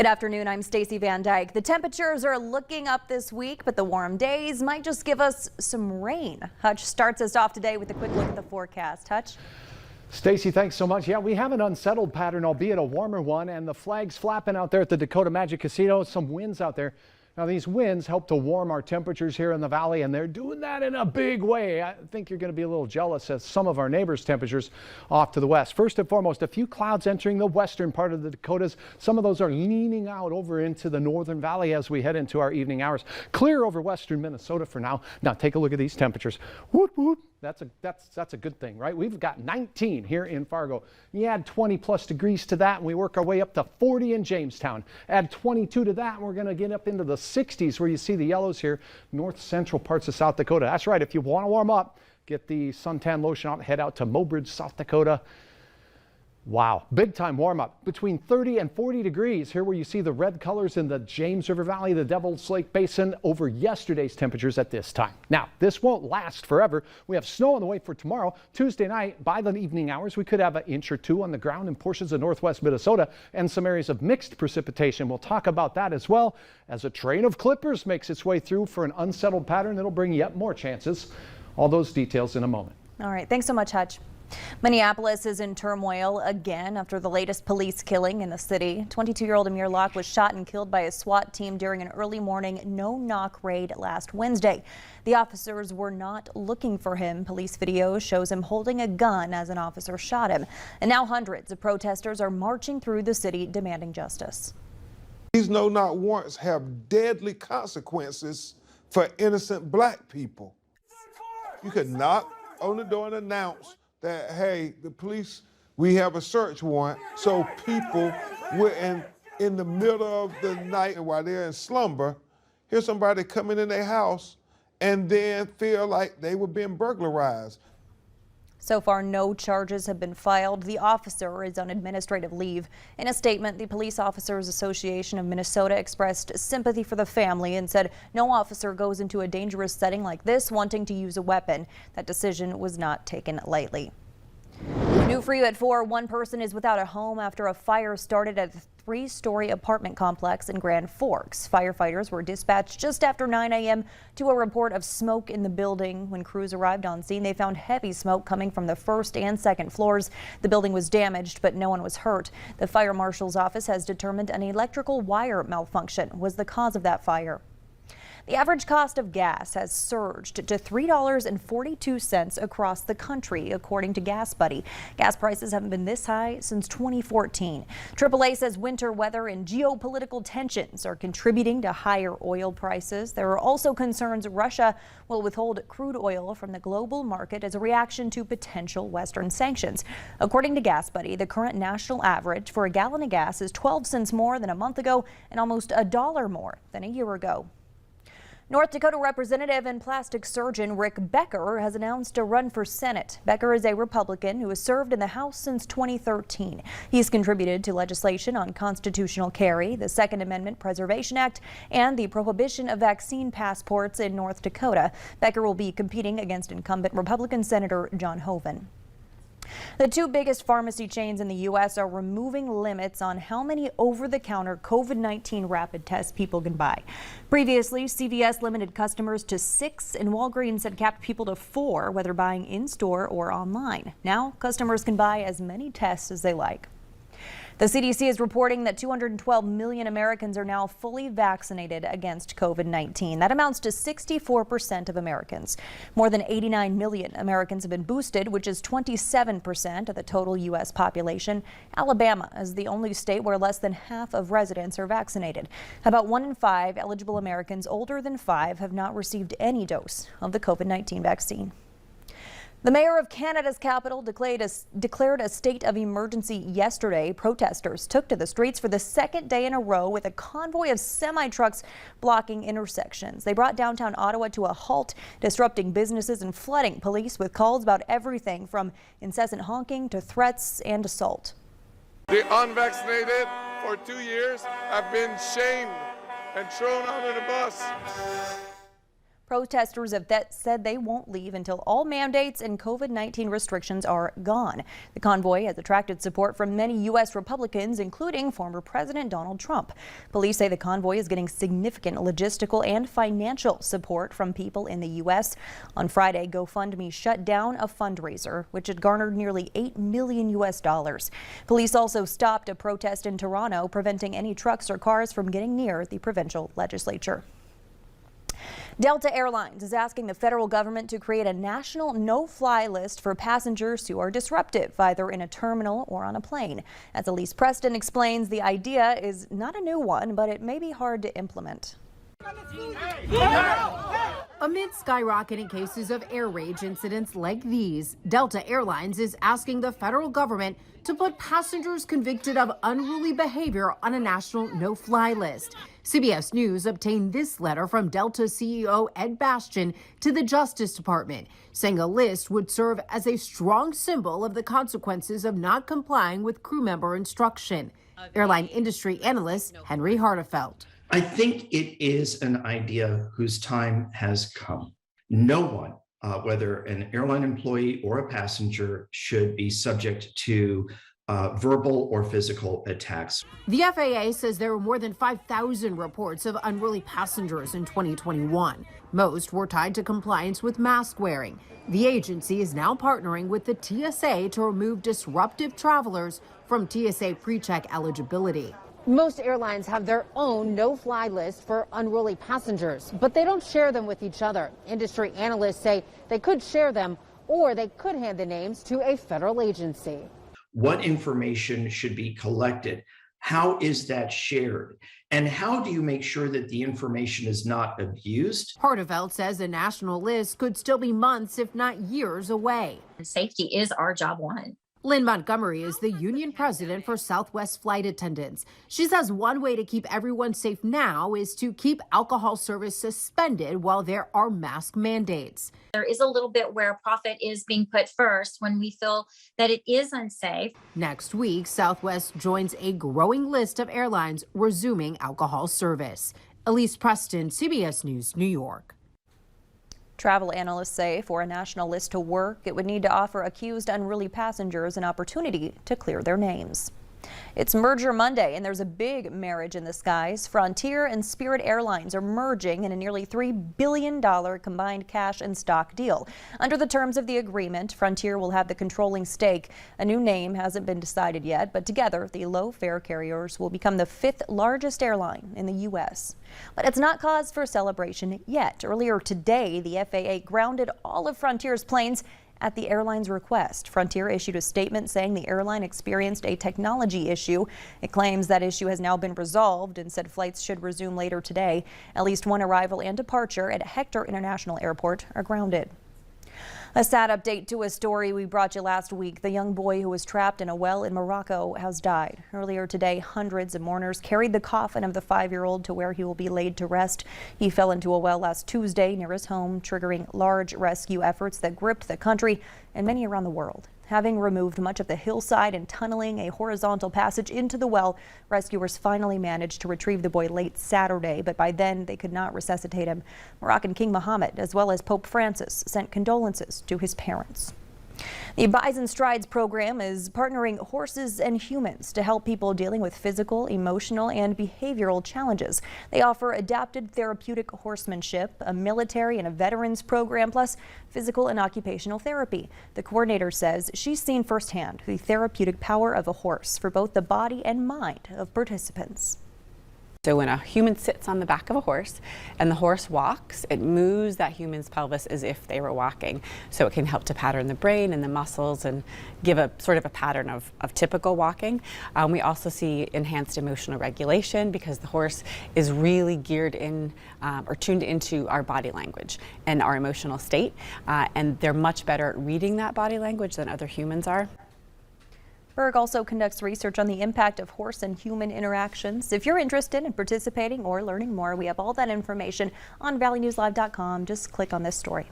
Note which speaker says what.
Speaker 1: Good afternoon, I'm Stacey Van Dyke. The temperatures are looking up this week, but the warm days might just give us some rain. Hutch starts us off today with a quick look at the forecast. Hutch?
Speaker 2: Stacey, thanks so much. Yeah, we have an unsettled pattern, albeit a warmer one, and the flags flapping out there at the Dakota Magic Casino. Some winds out there. Now, these winds help to warm our temperatures here in the valley, and they're doing that in a big way. I think you're going to be a little jealous at some of our neighbors' temperatures off to the west. First and foremost, a few clouds entering the western part of the Dakotas. Some of those are leaning out over into the northern valley as we head into our evening hours. Clear over western Minnesota for now. Now, take a look at these temperatures. Whoop, whoop. That's a good thing, right? We've got 19 here in Fargo. You add 20 plus degrees to that, and we work our way up to 40 in Jamestown. Add 22 to that, and we're going to get up into the 60s where you see the yellows here, north central parts of South Dakota. That's right. If you want to warm up, get the suntan lotion out, head out to Mobridge, South Dakota. Wow, big time warm up between 30 and 40 degrees here where you see the red colors in the James River Valley, the Devil's Lake Basin over yesterday's temperatures at this time. Now, this won't last forever. We have snow on the way for tomorrow. Tuesday night, by the evening hours, we could have an inch or two on the ground in portions of northwest Minnesota and some areas of mixed precipitation. We'll talk about that as well as a train of clippers makes its way through for an unsettled pattern that'll bring yet more chances. All those details in a moment.
Speaker 1: All right, thanks so much, Hutch. Minneapolis is in turmoil again after the latest police killing in the city. 22-year-old Amir Locke was shot and killed by a SWAT team during an early morning no-knock raid last Wednesday. The officers were not looking for him. Police video shows him holding a gun as an officer shot him. And now hundreds of protesters are marching through the city demanding justice.
Speaker 3: These no-knock warrants have deadly consequences for innocent black people. You could knock on the door and announce that, hey, the police, we have a search warrant, so people were in the middle of the night and while they're in slumber, hear somebody coming in their house and then feel like they were being burglarized.
Speaker 1: So far, no charges have been filed. The officer is on administrative leave. In a statement, the Police Officers Association of Minnesota expressed sympathy for the family and said no officer goes into a dangerous setting like this wanting to use a weapon. That decision was not taken lightly. New for you at 4, one person is without a home after a fire started at a 3-story apartment complex in Grand Forks. Firefighters were dispatched just after 9 a.m. to a report of smoke in the building. When crews arrived on scene, they found heavy smoke coming from the first and second floors. The building was damaged, but no one was hurt. The fire marshal's office has determined an electrical wire malfunction was the cause of that fire. The average cost of gas has surged to $3.42 across the country, according to Gas Buddy. Gas prices haven't been this high since 2014. AAA says winter weather and geopolitical tensions are contributing to higher oil prices. There are also concerns Russia will withhold crude oil from the global market as a reaction to potential Western sanctions. According to Gas Buddy, the current national average for a gallon of gas is 12 cents more than a month ago and almost $1 more than a year ago. North Dakota Representative and plastic surgeon Rick Becker has announced a run for Senate. Becker is a Republican who has served in the House since 2013. He's contributed to legislation on constitutional carry, the Second Amendment Preservation Act, and the prohibition of vaccine passports in North Dakota. Becker will be competing against incumbent Republican Senator John Hoeven. The 2 biggest pharmacy chains in the U.S. are removing limits on how many over-the-counter COVID-19 rapid tests people can buy. Previously, CVS limited customers to 6 and Walgreens had capped people to 4, whether buying in-store or online. Now, customers can buy as many tests as they like. The CDC is reporting that 212 million Americans are now fully vaccinated against COVID-19. That amounts to 64% of Americans. More than 89 million Americans have been boosted, which is 27% of the total U.S. population. Alabama is the only state where less than half of residents are vaccinated. About 1 in 5 eligible Americans older than 5 have not received any dose of the COVID-19 vaccine. The mayor of Canada's capital declared a state of emergency yesterday. Protesters took to the streets for the second day in a row with a convoy of semi-trucks blocking intersections. They brought downtown Ottawa to a halt, disrupting businesses and flooding police with calls about everything from incessant honking to threats and assault.
Speaker 4: The unvaccinated for 2 years have been shamed and thrown under the bus.
Speaker 1: Protesters have said they won't leave until all mandates and COVID-19 restrictions are gone. The convoy has attracted support from many U.S. Republicans, including former President Donald Trump. Police say the convoy is getting significant logistical and financial support from people in the U.S. On Friday, GoFundMe shut down a fundraiser, which had garnered nearly $8 million U.S. dollars. Police also stopped a protest in Toronto, preventing any trucks or cars from getting near the provincial legislature. Delta Airlines is asking the federal government to create a national no-fly list for passengers who are disruptive, either in a terminal or on a plane. As Elise Preston explains, the idea is not a new one, but it may be hard to implement.
Speaker 5: Amid skyrocketing cases of air rage incidents like these, Delta Airlines is asking the federal government to put passengers convicted of unruly behavior on a national no-fly list. CBS News obtained this letter from Delta CEO Ed Bastian to the Justice Department, saying a list would serve as a strong symbol of the consequences of not complying with crew member instruction. Airline industry analyst Henry Hartefelt.
Speaker 6: I think it is an idea whose time has come. No one, whether an airline employee or a passenger, should be subject to verbal or physical attacks.
Speaker 5: The FAA says there were more than 5,000 reports of unruly passengers in 2021. Most were tied to compliance with mask wearing. The agency is now partnering with the TSA to remove disruptive travelers from TSA PreCheck eligibility.
Speaker 7: Most airlines have their own no-fly list for unruly passengers, but they don't share them with each other. Industry analysts say they could share them, or they could hand the names to a federal agency.
Speaker 6: What information should be collected? How is that shared? And how do you make sure that the information is not abused?
Speaker 5: Hartefelt says a national list could still be months, if not years away.
Speaker 8: Safety is our job one.
Speaker 5: Lynn Montgomery is the union president for Southwest flight attendants. She says one way to keep everyone safe now is to keep alcohol service suspended while there are mask mandates.
Speaker 8: There is a little bit where profit is being put first when we feel that it is unsafe.
Speaker 5: Next week, Southwest joins a growing list of airlines resuming alcohol service. Elise Preston, CBS News, New York.
Speaker 1: Travel analysts say for a national list to work, it would need to offer accused unruly passengers an opportunity to clear their names. It's Merger Monday, and there's a big marriage in the skies. Frontier and Spirit Airlines are merging in a nearly $3 billion combined cash and stock deal. Under the terms of the agreement, Frontier will have the controlling stake. A new name hasn't been decided yet, but together the low-fare carriers will become the 5th largest airline in the U.S. But it's not cause for celebration yet. Earlier today, the FAA grounded all of Frontier's planes at the airline's request. Frontier issued a statement saying the airline experienced a technology issue. It claims that issue has now been resolved and said flights should resume later today. At least one arrival and departure at Hector International Airport are grounded. A sad update to a story we brought you last week. The young boy who was trapped in a well in Morocco has died. Earlier today, hundreds of mourners carried the coffin of the 5-year-old to where he will be laid to rest. He fell into a well last Tuesday near his home, triggering large rescue efforts that gripped the country and many around the world. Having removed much of the hillside and tunneling a horizontal passage into the well, rescuers finally managed to retrieve the boy late Saturday, but by then they could not resuscitate him. Moroccan King Mohammed, as well as Pope Francis, sent condolences to his parents. The Bison Strides program is partnering horses and humans to help people dealing with physical, emotional, and behavioral challenges. They offer adapted therapeutic horsemanship, a military and a veterans program, plus physical and occupational therapy. The coordinator says she's seen firsthand the therapeutic power of a horse for both the body and mind of participants.
Speaker 9: So when a human sits on the back of a horse and the horse walks, it moves that human's pelvis as if they were walking. So it can help to pattern the brain and the muscles and give a sort of a pattern of typical walking. We also see enhanced emotional regulation because the horse is really geared in or tuned into our body language and our emotional state. And they're much better at reading that body language than other humans are.
Speaker 1: Berg also conducts research on the impact of horse and human interactions. If you're interested in participating or learning more, we have all that information on valleynewslive.com. Just click on this story.